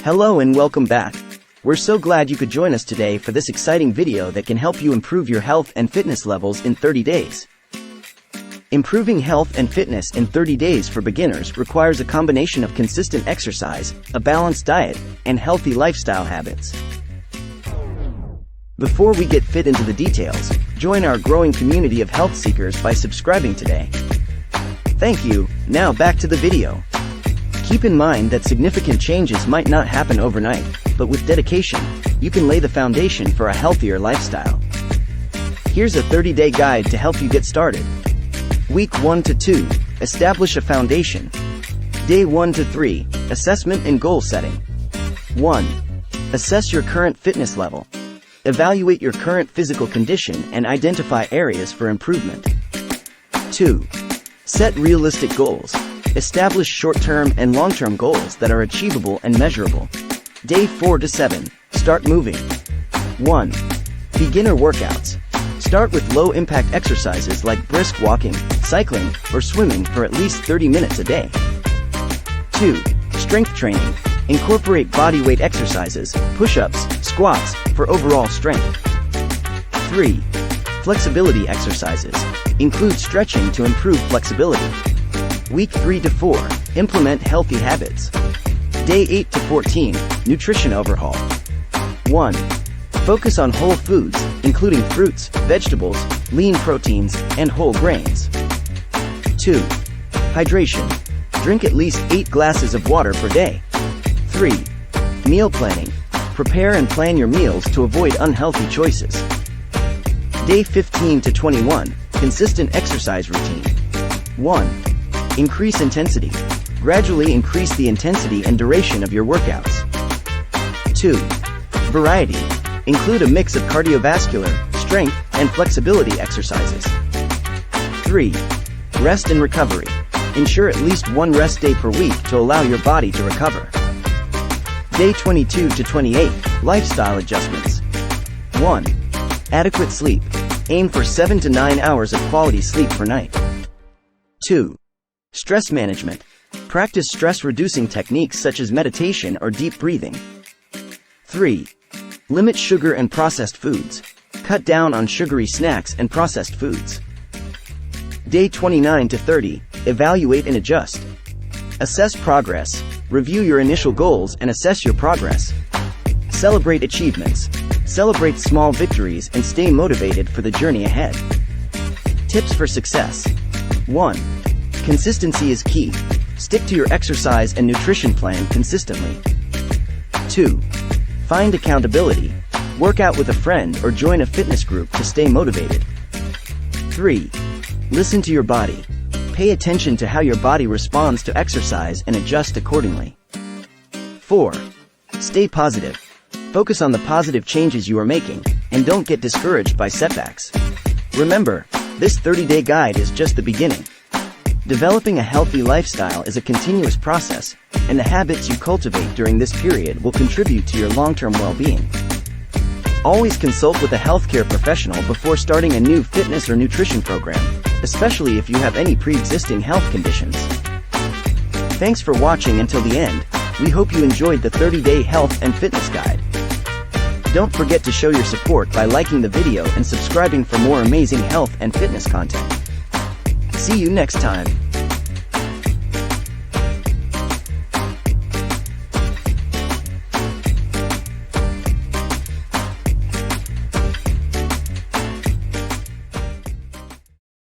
Hello and welcome back. We're so glad you could join us today for this exciting video that can help you improve your health and fitness levels in 30 days. Improving health and fitness in 30 days for beginners requires a combination of consistent exercise, a balanced diet, and healthy lifestyle habits. Before we get fit into the details, join our growing community of health seekers by subscribing today. Thank you. Now back to the video. Keep in mind that significant changes might not happen overnight, but with dedication, you can lay the foundation for a healthier lifestyle. Here's a 30-day guide to help you get started. Week 1 to 2, establish a foundation. Day 1 to 3, assessment and goal setting. 1. Assess your current fitness level. Evaluate your current physical condition and identify areas for improvement. 2. Set realistic goals. Establish short-term and long-term goals that are achievable and measurable. Day 4 to 7, start moving. 1. Beginner workouts. Start with low-impact exercises like brisk walking, cycling, or swimming for at least 30 minutes a day. 2. Strength training. Incorporate bodyweight exercises, push-ups, squats, for overall strength. 3. Flexibility exercises. Include stretching to improve flexibility. Week 3 to 4, implement healthy habits. Day 8 to 14, nutrition overhaul. 1. Focus on whole foods, including fruits, vegetables, lean proteins, and whole grains. 2. Hydration. Drink at least 8 glasses of water per day. 3. Meal planning. Prepare and plan your meals to avoid unhealthy choices. Day 15 to 21, consistent exercise routine. 1. Increase intensity. Gradually increase the intensity and duration of your workouts. 2. Variety. Include a mix of cardiovascular, strength, and flexibility exercises. 3. Rest and recovery. Ensure at least one rest day per week to allow your body to recover. Day 22 to 28, lifestyle adjustments. 1. Adequate sleep. Aim for 7 to 9 hours of quality sleep per night. 2. Stress management. Practice stress-reducing techniques such as meditation or deep breathing. 3. Limit sugar and processed foods. Cut down on sugary snacks and processed foods. Day 29 to 30, evaluate and adjust. Assess progress. Review your initial goals and assess your progress. Celebrate achievements. Celebrate small victories and stay motivated for the journey ahead. Tips for success. 1. Consistency is key. Stick to your exercise and nutrition plan consistently. 2. Find accountability. Work out with a friend or join a fitness group to stay motivated. 3. Listen to your body. Pay attention to how your body responds to exercise and adjust accordingly. 4. Stay positive. Focus on the positive changes you are making, and don't get discouraged by setbacks. Remember, this 30-day guide is just the beginning. Developing a healthy lifestyle is a continuous process, and the habits you cultivate during this period will contribute to your long-term well-being. Always consult with a healthcare professional before starting a new fitness or nutrition program, especially if you have any pre-existing health conditions. Thanks for watching until the end. We hope you enjoyed the 30-day health and fitness guide. Don't forget to show your support by liking the video and subscribing for more amazing health and fitness content. See you next time.